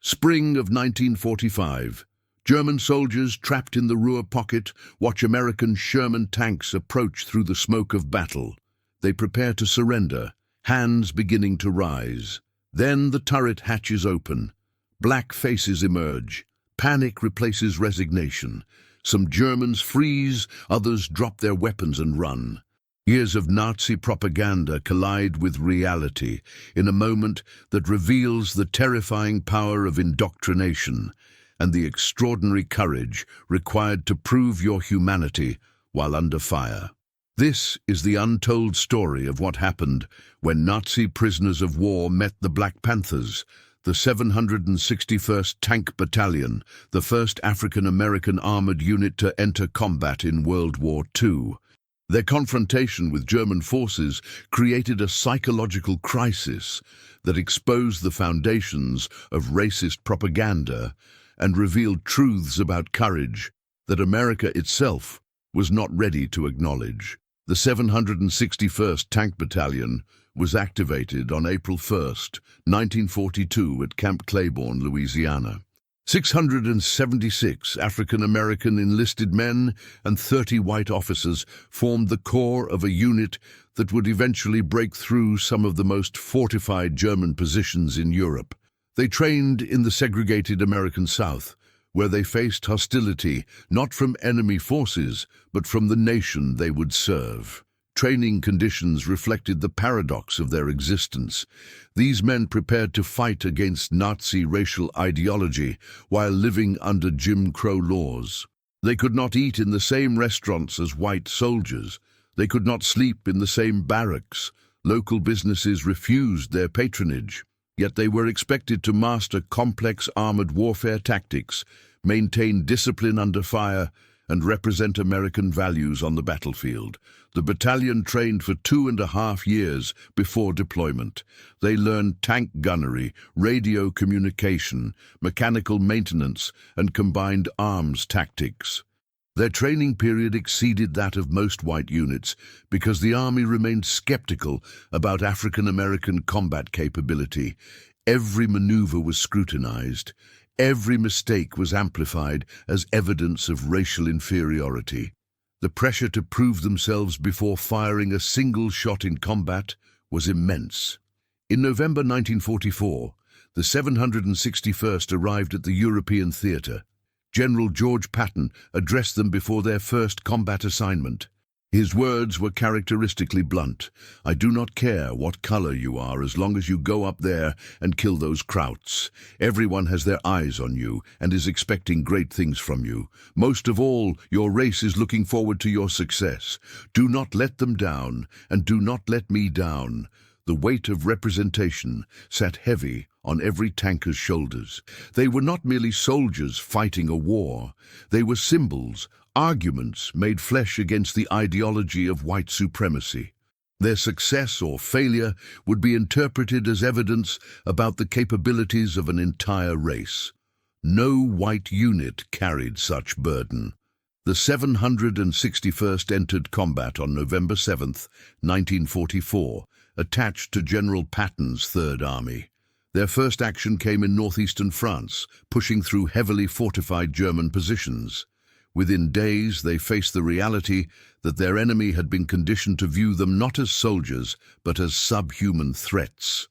Spring of 1945. German soldiers trapped in the Ruhr pocket watch American Sherman tanks approach through the smoke of battle. They prepare to surrender, hands beginning to rise. Then the turret hatches open. Black faces emerge. Panic replaces resignation. Some Germans freeze, others drop their weapons and run. Years of Nazi propaganda collide with reality in a moment that reveals the terrifying power of indoctrination and the extraordinary courage required to prove your humanity while under fire. This is the untold story of what happened when Nazi prisoners of war met the Black Panthers, the 761st Tank Battalion, the first African-American armored unit to enter combat in World War II. Their confrontation with German forces created a psychological crisis that exposed the foundations of racist propaganda and revealed truths about courage that America itself was not ready to acknowledge. The 761st Tank Battalion was activated on April 1, 1942 at Camp Claiborne, Louisiana. 676 African-American enlisted men and 30 white officers formed the core of a unit that would eventually break through some of the most fortified German positions in Europe. They trained in the segregated American South, where they faced hostility not from enemy forces, but from the nation they would serve. Training conditions reflected the paradox of their existence. These men prepared to fight against Nazi racial ideology while living under Jim Crow laws. They could not eat in the same restaurants as white soldiers. They could not sleep in the same barracks. Local businesses refused their patronage. Yet they were expected to master complex armored warfare tactics, maintain discipline under fire, and represent American values on the battlefield. The battalion trained for 2.5 years before deployment. They learned tank gunnery, radio communication, mechanical maintenance, and combined arms tactics. Their training period exceeded that of most white units because the Army remained skeptical about African-American combat capability. Every maneuver was scrutinized. Every mistake was amplified as evidence of racial inferiority. The pressure to prove themselves before firing a single shot in combat was immense. In November 1944, the 761st arrived at the European theatre. General George Patton addressed them before their first combat assignment. His words were characteristically blunt. "I do not care what color you are as long as you go up there and kill those Krauts. Everyone has their eyes on you and is expecting great things from you. Most of all, your race is looking forward to your success. Do not let them down, and do not let me down." The weight of representation sat heavy on every tanker's shoulders. They were not merely soldiers fighting a war. They were symbols, arguments made flesh against the ideology of white supremacy. Their success or failure would be interpreted as evidence about the capabilities of an entire race. No white unit carried such burden. The 761st entered combat on November 7, 1944, attached to General Patton's Third Army. Their first action came in northeastern France, pushing through heavily fortified German positions. Within days, they faced the reality that their enemy had been conditioned to view them not as soldiers, but as subhuman threats.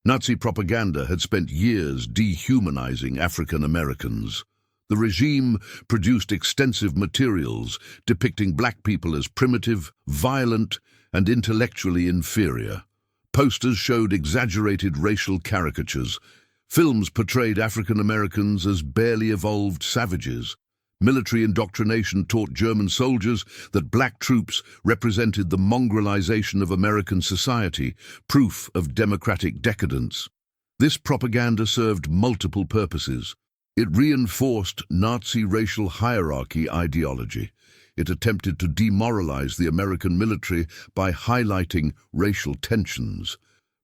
Nazi propaganda had spent years dehumanizing African Americans. The regime produced extensive materials depicting black people as primitive, violent, and intellectually inferior. Posters showed exaggerated racial caricatures. Films portrayed African Americans as barely evolved savages. Military indoctrination taught German soldiers that black troops represented the mongrelization of American society, proof of democratic decadence. This propaganda served multiple purposes. It reinforced Nazi racial hierarchy ideology. It attempted to demoralize the American military by highlighting racial tensions.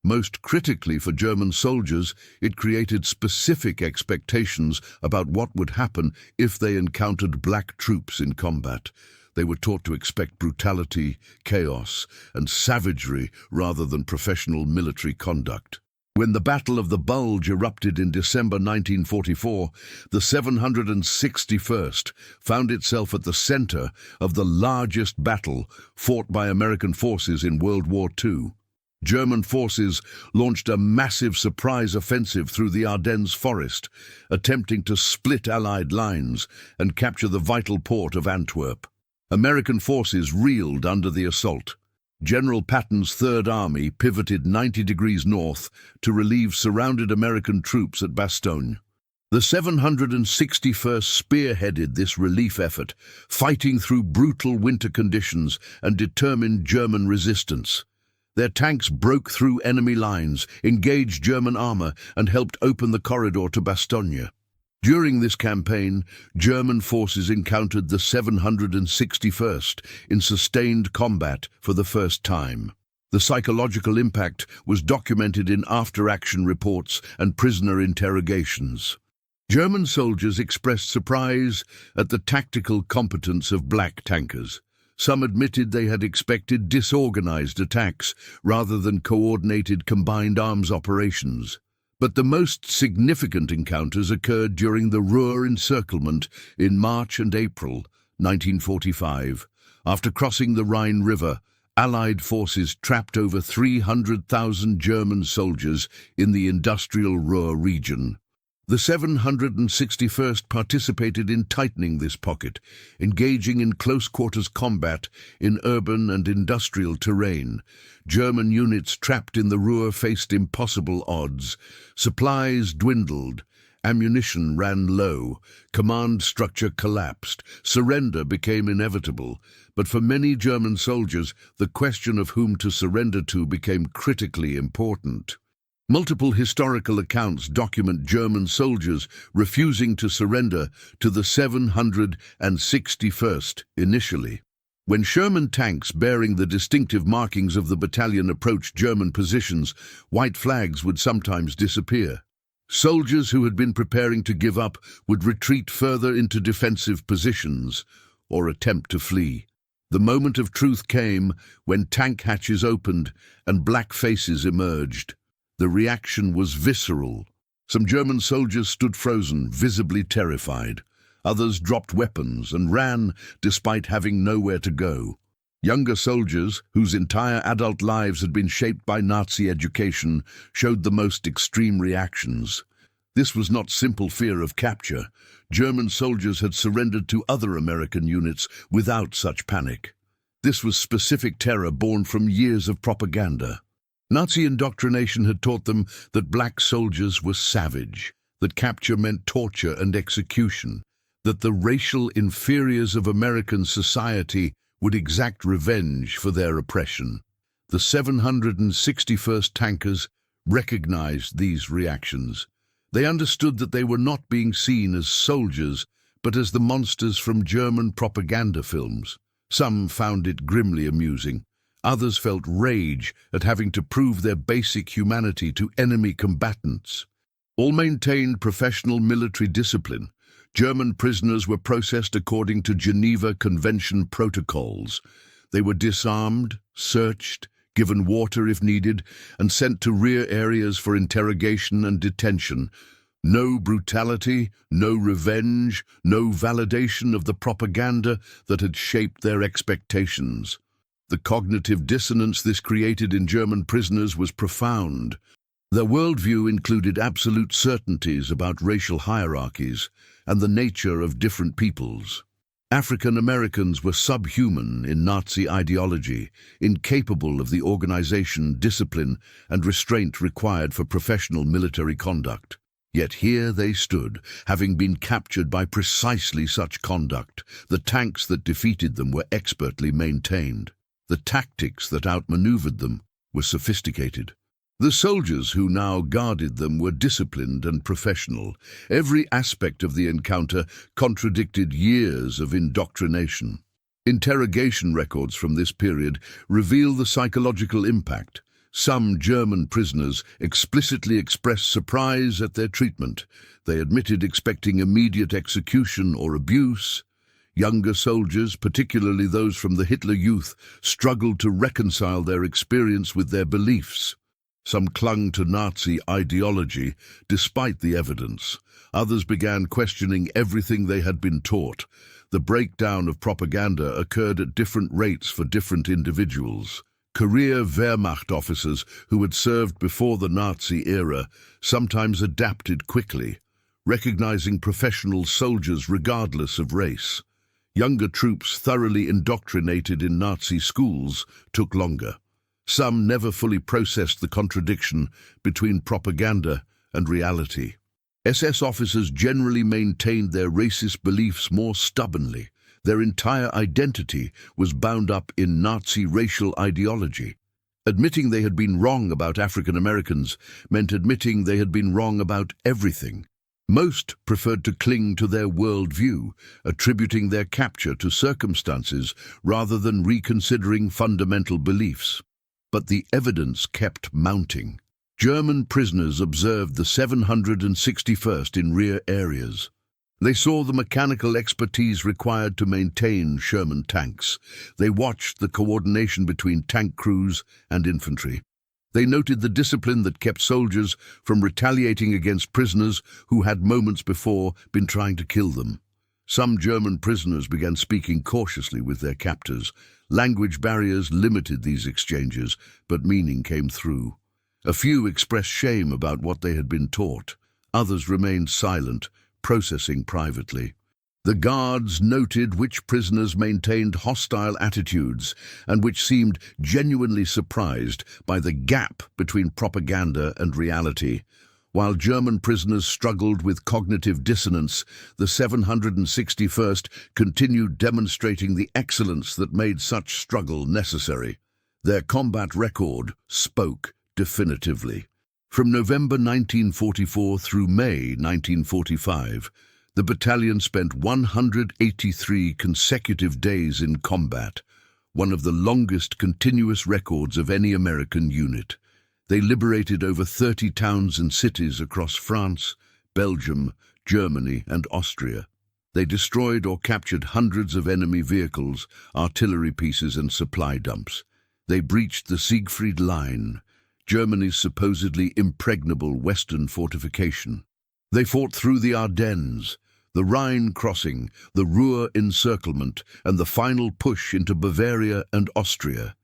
Most critically for German soldiers, it created specific expectations about what would happen if they encountered black troops in combat. They were taught to expect brutality, chaos, and savagery rather than professional military conduct. When the Battle of the Bulge erupted in December 1944, the 761st found itself at the center of the largest battle fought by American forces in World War II. German forces launched a massive surprise offensive through the Ardennes forest, attempting to split Allied lines and capture the vital port of Antwerp. American forces reeled under the assault. General Patton's Third Army pivoted 90 degrees north to relieve surrounded American troops at Bastogne. The 761st spearheaded this relief effort, fighting through brutal winter conditions and determined German resistance. Their tanks broke through enemy lines, engaged German armor, and helped open the corridor to Bastogne. During this campaign, German forces encountered the 761st in sustained combat for the first time. The psychological impact was documented in after-action reports and prisoner interrogations. German soldiers expressed surprise at the tactical competence of black tankers. Some admitted they had expected disorganized attacks rather than coordinated combined arms operations. But the most significant encounters occurred during the Ruhr encirclement in March and April 1945. After crossing the Rhine River, Allied forces trapped over 300,000 German soldiers in the industrial Ruhr region. The 761st participated in tightening this pocket, engaging in close-quarters combat in urban and industrial terrain. German units trapped in the Ruhr faced impossible odds. Supplies dwindled, ammunition ran low, command structure collapsed, surrender became inevitable. But for many German soldiers, the question of whom to surrender to became critically important. Multiple historical accounts document German soldiers refusing to surrender to the 761st initially. When Sherman tanks bearing the distinctive markings of the battalion approached German positions, white flags would sometimes disappear. Soldiers who had been preparing to give up would retreat further into defensive positions or attempt to flee. The moment of truth came when tank hatches opened and black faces emerged. The reaction was visceral. Some German soldiers stood frozen, visibly terrified. Others dropped weapons and ran despite having nowhere to go. Younger soldiers, whose entire adult lives had been shaped by Nazi education, showed the most extreme reactions. This was not simple fear of capture. German soldiers had surrendered to other American units without such panic. This was specific terror born from years of propaganda. Nazi indoctrination had taught them that black soldiers were savage, that capture meant torture and execution, that the racial inferiors of American society would exact revenge for their oppression. The 761st tankers recognized these reactions. They understood that they were not being seen as soldiers, but as the monsters from German propaganda films. Some found it grimly amusing. Others felt rage at having to prove their basic humanity to enemy combatants. All maintained professional military discipline. German prisoners were processed according to Geneva Convention protocols. They were disarmed, searched, given water if needed, and sent to rear areas for interrogation and detention. No brutality, no revenge, no validation of the propaganda that had shaped their expectations. The cognitive dissonance this created in German prisoners was profound. Their worldview included absolute certainties about racial hierarchies and the nature of different peoples. African Americans were subhuman in Nazi ideology, incapable of the organization, discipline, and restraint required for professional military conduct. Yet here they stood, having been captured by precisely such conduct. The tanks that defeated them were expertly maintained. The tactics that outmaneuvered them were sophisticated. The soldiers who now guarded them were disciplined and professional. Every aspect of the encounter contradicted years of indoctrination. Interrogation records from this period reveal the psychological impact. Some German prisoners explicitly expressed surprise at their treatment. They admitted expecting immediate execution or abuse. Younger soldiers, particularly those from the Hitler Youth, struggled to reconcile their experience with their beliefs. Some clung to Nazi ideology despite the evidence. Others began questioning everything they had been taught. The breakdown of propaganda occurred at different rates for different individuals. Career Wehrmacht officers who had served before the Nazi era sometimes adapted quickly, recognizing professional soldiers regardless of race. Younger troops thoroughly indoctrinated in Nazi schools took longer. Some never fully processed the contradiction between propaganda and reality. SS officers generally maintained their racist beliefs more stubbornly. Their entire identity was bound up in Nazi racial ideology. Admitting they had been wrong about African Americans meant admitting they had been wrong about everything. Most preferred to cling to their worldview, attributing their capture to circumstances rather than reconsidering fundamental beliefs. But the evidence kept mounting. German prisoners observed the 761st in rear areas. They saw the mechanical expertise required to maintain Sherman tanks. They watched the coordination between tank crews and infantry. They noted the discipline that kept soldiers from retaliating against prisoners who had moments before been trying to kill them. Some German prisoners began speaking cautiously with their captors. Language barriers limited these exchanges, but meaning came through. A few expressed shame about what they had been taught. Others remained silent, processing privately. The guards noted which prisoners maintained hostile attitudes and which seemed genuinely surprised by the gap between propaganda and reality. While German prisoners struggled with cognitive dissonance, the 761st continued demonstrating the excellence that made such struggle necessary. Their combat record spoke definitively. From November 1944 through May 1945, the battalion spent 183 consecutive days in combat, one of the longest continuous records of any American unit. They liberated over 30 towns and cities across France, Belgium, Germany, and Austria. They destroyed or captured hundreds of enemy vehicles, artillery pieces, and supply dumps. They breached the Siegfried Line, Germany's supposedly impregnable western fortification. They fought through the Ardennes, the Rhine crossing, the Ruhr encirclement, and the final push into Bavaria and Austria.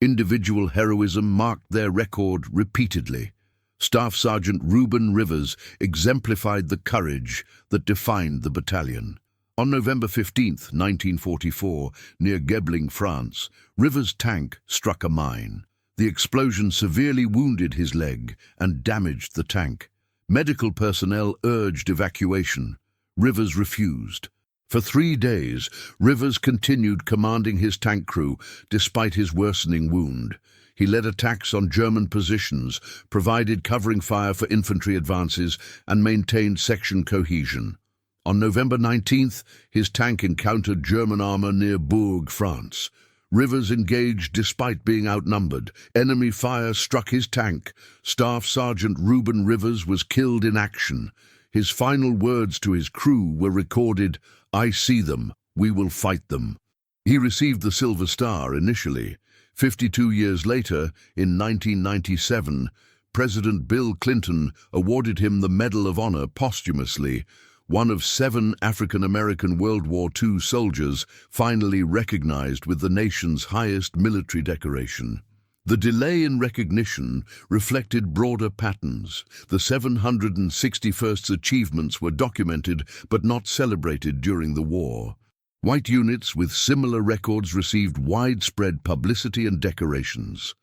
Individual heroism marked their record repeatedly. Staff Sergeant Reuben Rivers exemplified the courage that defined the battalion. On November 15, 1944, near Gebling, France, Rivers' tank struck a mine. The explosion severely wounded his leg and damaged the tank. Medical personnel urged evacuation. Rivers refused. For 3 days, Rivers continued commanding his tank crew despite his worsening wound. He led attacks on German positions, provided covering fire for infantry advances, and maintained section cohesion. On November 19th, his tank encountered German armor near Bourg, France. Rivers engaged despite being outnumbered. Enemy fire struck his tank. Staff Sergeant Reuben Rivers was killed in action. His final words to his crew were recorded, "I see them, we will fight them." He received the Silver Star initially. 52 years later, in 1997, President Bill Clinton awarded him the Medal of Honor posthumously, one of 7 African-American World War II soldiers finally recognized with the nation's highest military decoration. The delay in recognition reflected broader patterns. The 761st's achievements were documented but not celebrated during the war. White units with similar records received widespread publicity and decorations.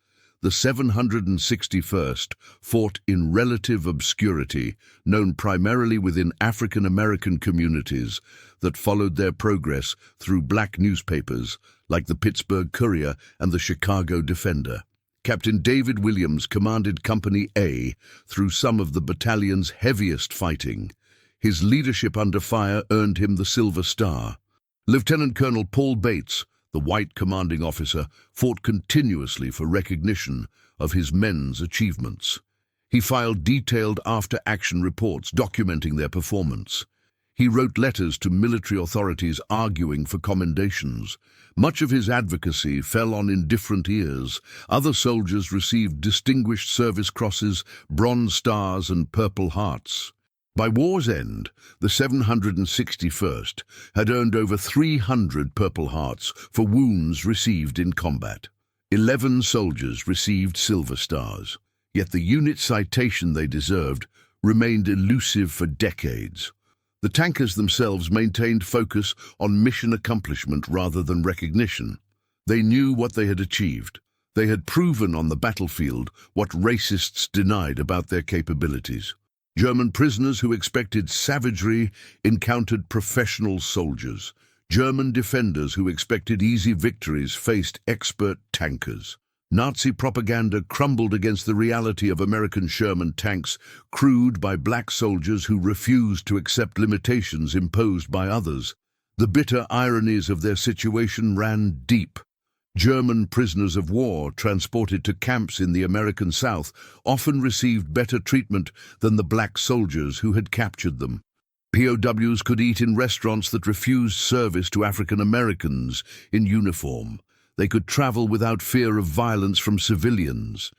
The 761st fought in relative obscurity, known primarily within African American communities that followed their progress through black newspapers like the Pittsburgh Courier and the Chicago Defender. Captain David Williams commanded Company A through some of the battalion's heaviest fighting. His leadership under fire earned him the Silver Star. Lieutenant Colonel Paul Bates, the white commanding officer, fought continuously for recognition of his men's achievements. He filed detailed after-action reports documenting their performance. He wrote letters to military authorities arguing for commendations. Much of his advocacy fell on indifferent ears. Other soldiers received Distinguished Service Crosses, Bronze Stars, and Purple Hearts. By war's end, the 761st had earned over 300 Purple Hearts for wounds received in combat. 11 soldiers received Silver Stars, yet the unit citation they deserved remained elusive for decades. The tankers themselves maintained focus on mission accomplishment rather than recognition. They knew what they had achieved. They had proven on the battlefield what racists denied about their capabilities. German prisoners who expected savagery encountered professional soldiers. German defenders who expected easy victories faced expert tankers. Nazi propaganda crumbled against the reality of American Sherman tanks, crewed by black soldiers who refused to accept limitations imposed by others. The bitter ironies of their situation ran deep. German prisoners of war transported to camps in the American South often received better treatment than the black soldiers who had captured them. POWs could eat in restaurants that refused service to African Americans in uniform. They could travel without fear of violence from civilians.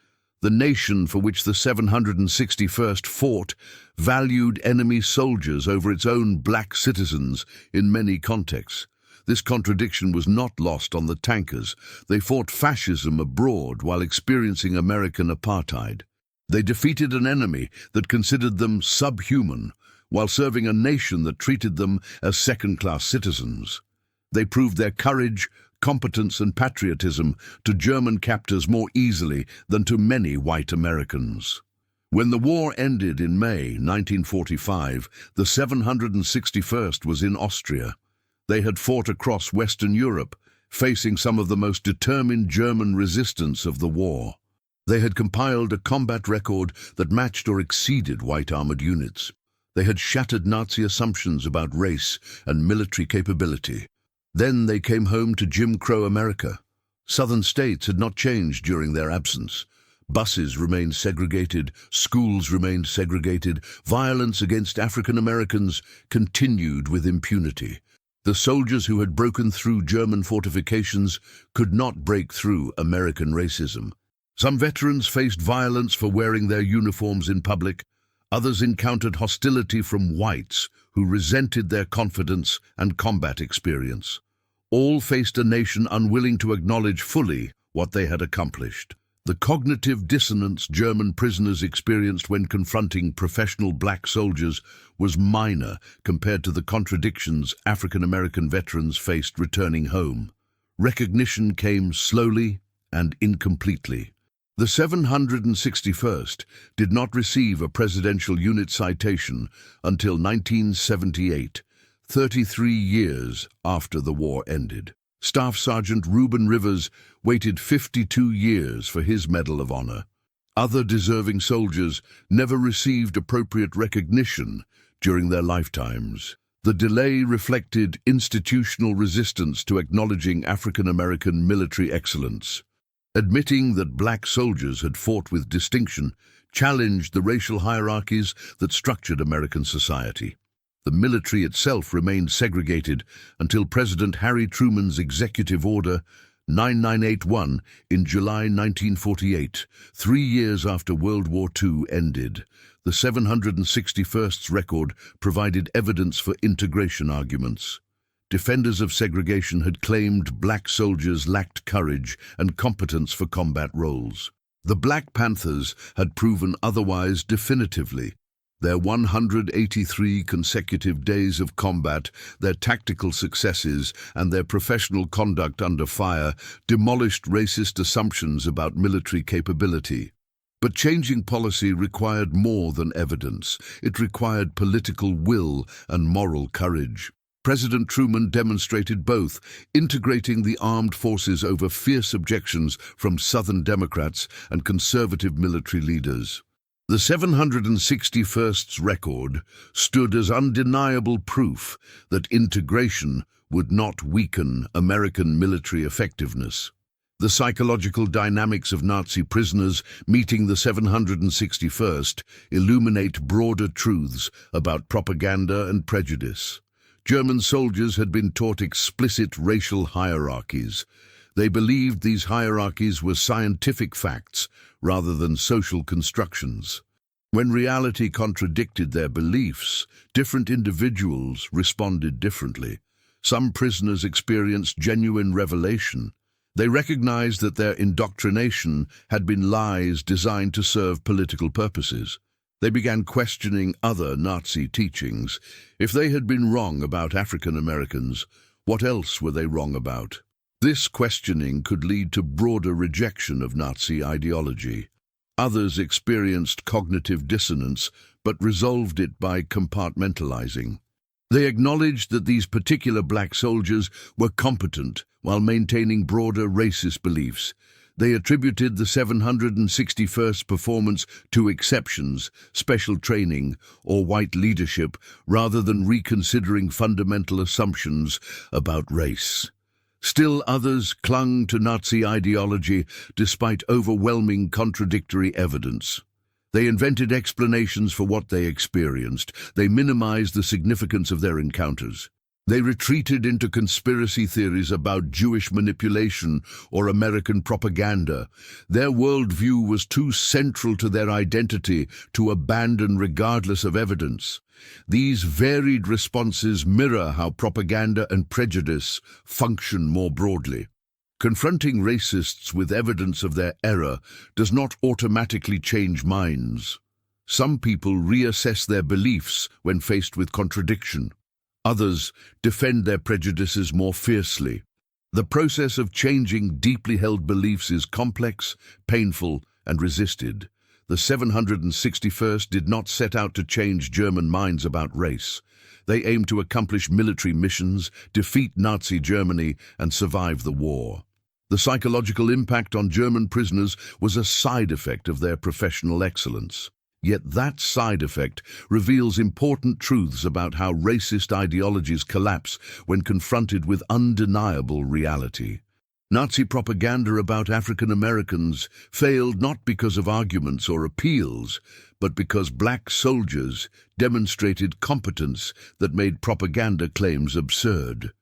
The nation for which the 761st fought valued enemy soldiers over its own black citizens in many contexts. This contradiction was not lost on the tankers. They fought fascism abroad while experiencing American apartheid. They defeated an enemy that considered them subhuman, while serving a nation that treated them as second-class citizens. They proved their courage, competence and patriotism to German captors more easily than to many white Americans. When the war ended in May 1945, the 761st was in Austria. They had fought across Western Europe, facing some of the most determined German resistance of the war. They had compiled a combat record that matched or exceeded white armored units. They had shattered Nazi assumptions about race and military capability. Then they came home to Jim Crow America. Southern states had not changed during their absence. Buses remained segregated, schools remained segregated, violence against African Americans continued with impunity. The soldiers who had broken through German fortifications could not break through American racism. Some veterans faced violence for wearing their uniforms in public. Others encountered hostility from whites who resented their confidence and combat experience. All faced a nation unwilling to acknowledge fully what they had accomplished. The cognitive dissonance German prisoners experienced when confronting professional black soldiers was minor compared to the contradictions African American veterans faced returning home. Recognition came slowly and incompletely. The 761st did not receive a presidential unit citation until 1978, 33 years after the war ended. Staff Sergeant Reuben Rivers waited 52 years for his Medal of Honor. Other deserving soldiers never received appropriate recognition during their lifetimes. The delay reflected institutional resistance to acknowledging African American military excellence. Admitting that black soldiers had fought with distinction challenged the racial hierarchies that structured American society. The military itself remained segregated until President Harry Truman's Executive Order 9981 in July 1948, 3 years after World War II ended. The 761st's record provided evidence for integration arguments. Defenders of segregation had claimed black soldiers lacked courage and competence for combat roles. The Black Panthers had proven otherwise definitively. Their 183 consecutive days of combat, their tactical successes, and their professional conduct under fire demolished racist assumptions about military capability. But changing policy required more than evidence. It required political will and moral courage. President Truman demonstrated both, integrating the armed forces over fierce objections from Southern Democrats and conservative military leaders. The 761st's record stood as undeniable proof that integration would not weaken American military effectiveness. The psychological dynamics of Nazi prisoners meeting the 761st illuminate broader truths about propaganda and prejudice. German soldiers had been taught explicit racial hierarchies. They believed these hierarchies were scientific facts rather than social constructions. When reality contradicted their beliefs, different individuals responded differently. Some prisoners experienced genuine revelation. They recognized that their indoctrination had been lies designed to serve political purposes. They began questioning other Nazi teachings. If they had been wrong about African Americans, what else were they wrong about? This questioning could lead to broader rejection of Nazi ideology. Others experienced cognitive dissonance, but resolved it by compartmentalizing. They acknowledged that these particular black soldiers were competent while maintaining broader racist beliefs. They attributed the 761st performance to exceptions, special training, or white leadership, rather than reconsidering fundamental assumptions about race. Still others clung to Nazi ideology despite overwhelming contradictory evidence. They invented explanations for what they experienced. They minimized the significance of their encounters. They retreated into conspiracy theories about Jewish manipulation or American propaganda. Their worldview was too central to their identity to abandon regardless of evidence. These varied responses mirror how propaganda and prejudice function more broadly. Confronting racists with evidence of their error does not automatically change minds. Some people reassess their beliefs when faced with contradiction. Others defend their prejudices more fiercely. The process of changing deeply held beliefs is complex, painful, and resisted. The 761st did not set out to change German minds about race. They aimed to accomplish military missions, defeat Nazi Germany, and survive the war. The psychological impact on German prisoners was a side effect of their professional excellence. Yet that side effect reveals important truths about how racist ideologies collapse when confronted with undeniable reality. Nazi propaganda about African Americans failed not because of arguments or appeals, but because black soldiers demonstrated competence that made propaganda claims absurd.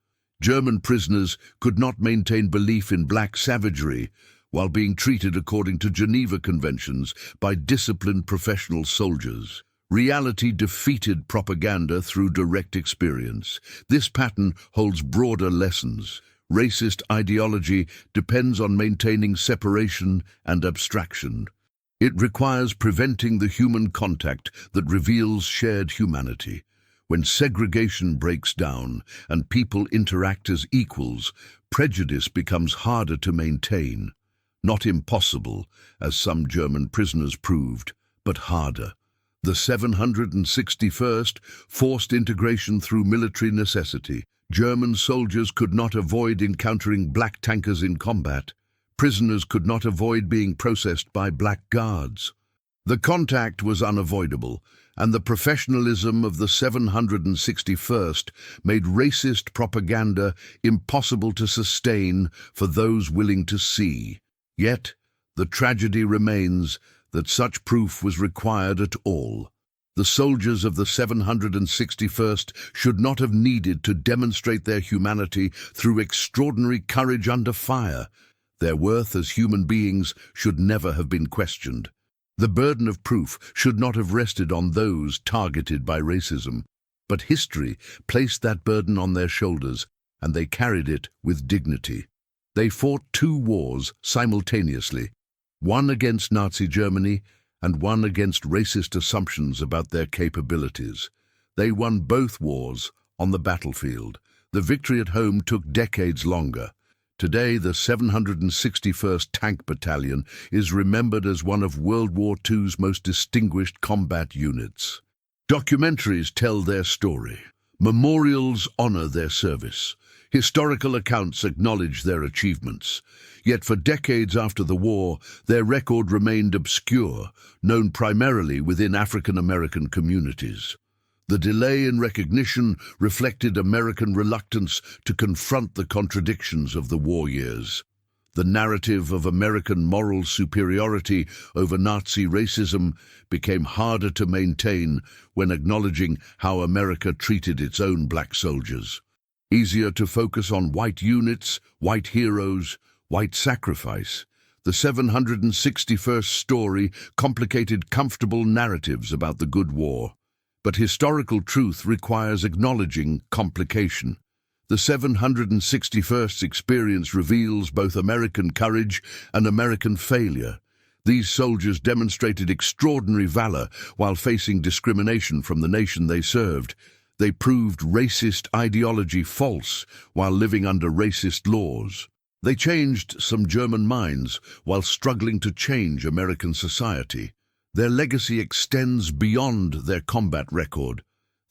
German prisoners could not maintain belief in black savagery while being treated according to Geneva Conventions by disciplined professional soldiers. Reality defeated propaganda through direct experience. This pattern holds broader lessons. Racist ideology depends on maintaining separation and abstraction. It requires preventing the human contact that reveals shared humanity. When segregation breaks down and people interact as equals, prejudice becomes harder to maintain. Not impossible, as some German prisoners proved, but harder. The 761st forced integration through military necessity. German soldiers could not avoid encountering black tankers in combat. Prisoners could not avoid being processed by black guards. The contact was unavoidable, and the professionalism of the 761st made racist propaganda impossible to sustain for those willing to see. Yet, the tragedy remains that such proof was required at all. The soldiers of the 761st should not have needed to demonstrate their humanity through extraordinary courage under fire. Their worth as human beings should never have been questioned. The burden of proof should not have rested on those targeted by racism. But history placed that burden on their shoulders, and they carried it with dignity. They fought two wars simultaneously, one against Nazi Germany and one against racist assumptions about their capabilities. They won both wars on the battlefield. The victory at home took decades longer. Today, the 761st Tank Battalion is remembered as one of World War II's most distinguished combat units. Documentaries tell their story. Memorials honor their service. Historical accounts acknowledge their achievements. Yet for decades after the war, their record remained obscure, known primarily within African American communities. The delay in recognition reflected American reluctance to confront the contradictions of the war years. The narrative of American moral superiority over Nazi racism became harder to maintain when acknowledging how America treated its own black soldiers. Easier to focus on white units, white heroes, white sacrifice. The 761st story complicated comfortable narratives about the good war. But historical truth requires acknowledging complication. The 761st experience reveals both American courage and American failure. These soldiers demonstrated extraordinary valor while facing discrimination from the nation they served. They proved racist ideology false while living under racist laws. They changed some German minds while struggling to change American society. Their legacy extends beyond their combat record.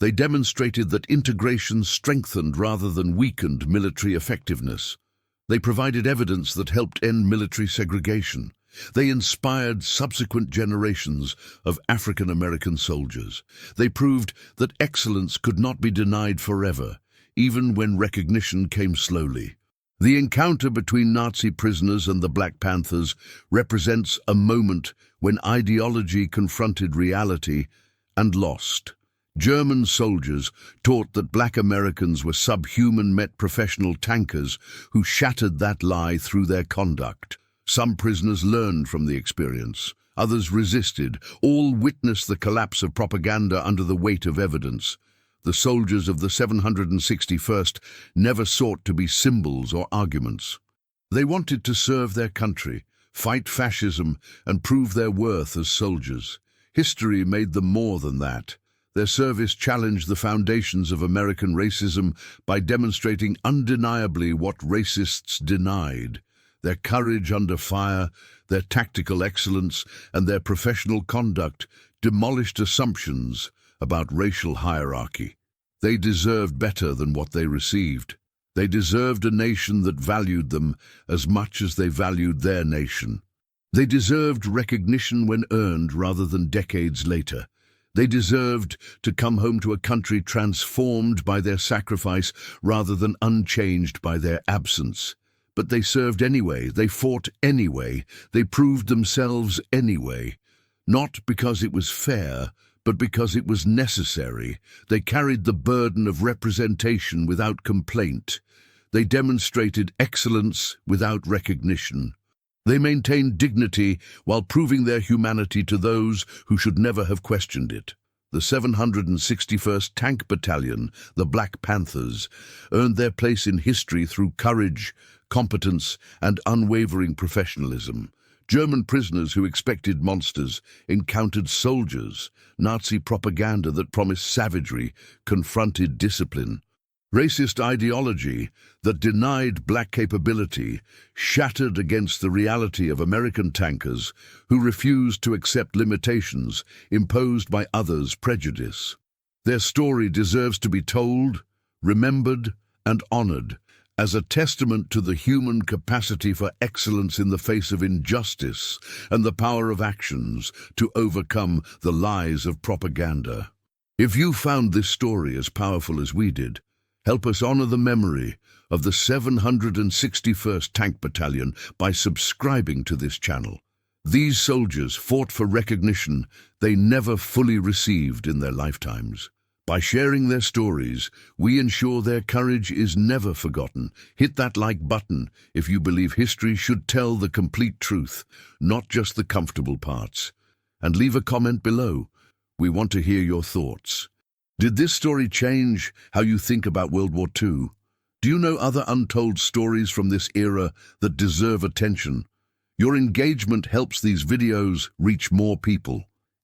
They demonstrated that integration strengthened rather than weakened military effectiveness. They provided evidence that helped end military segregation. They inspired subsequent generations of African American soldiers. They proved that excellence could not be denied forever, even when recognition came slowly. The encounter between Nazi prisoners and the Black Panthers represents a moment when ideology confronted reality and lost. German soldiers taught that black Americans were subhuman, met professional tankers who shattered that lie through their conduct. Some prisoners learned from the experience. Others resisted. All witnessed the collapse of propaganda under the weight of evidence. The soldiers of the 761st never sought to be symbols or arguments. They wanted to serve their country, fight fascism, and prove their worth as soldiers. History made them more than that. Their service challenged the foundations of American racism by demonstrating undeniably what racists denied. Their courage under fire, their tactical excellence, and their professional conduct demolished assumptions about racial hierarchy. They deserved better than what they received. They deserved a nation that valued them as much as they valued their nation. They deserved recognition when earned rather than decades later. They deserved to come home to a country transformed by their sacrifice rather than unchanged by their absence. But they served anyway, they fought anyway, they proved themselves anyway. Not because it was fair, but because it was necessary. They carried the burden of representation without complaint. They demonstrated excellence without recognition. They maintained dignity while proving their humanity to those who should never have questioned it. The 761st Tank Battalion, the Black Panthers, earned their place in history through courage, competence, and unwavering professionalism. German prisoners who expected monsters encountered soldiers. Nazi propaganda that promised savagery confronted discipline. Racist ideology that denied black capability shattered against the reality of American tankers who refused to accept limitations imposed by others' prejudice. Their story deserves to be told, remembered, and honored as a testament to the human capacity for excellence in the face of injustice and the power of actions to overcome the lies of propaganda. If you found this story as powerful as we did, help us honor the memory of the 761st Tank Battalion by subscribing to this channel. These soldiers fought for recognition they never fully received in their lifetimes. By sharing their stories, we ensure their courage is never forgotten. Hit that like button if you believe history should tell the complete truth, not just the comfortable parts. And leave a comment below. We want to hear your thoughts. Did this story change how you think about World War II? Do you know other untold stories from this era that deserve attention? Your engagement helps these videos reach more people.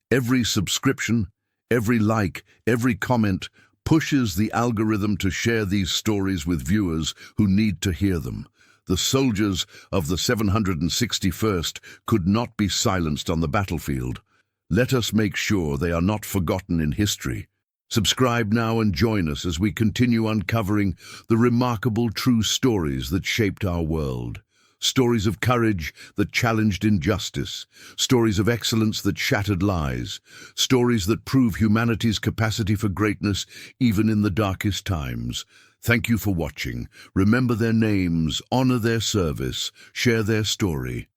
Every subscription, every like, every comment pushes the algorithm to share these stories with viewers who need to hear them. The soldiers of the 761st could not be silenced on the battlefield. Let us make sure they are not forgotten in history. Subscribe now and join us as we continue uncovering the remarkable true stories that shaped our world. Stories of courage that challenged injustice. Stories of excellence that shattered lies. Stories that prove humanity's capacity for greatness even in the darkest times. Thank you for watching. Remember their names, honor their service, share their story.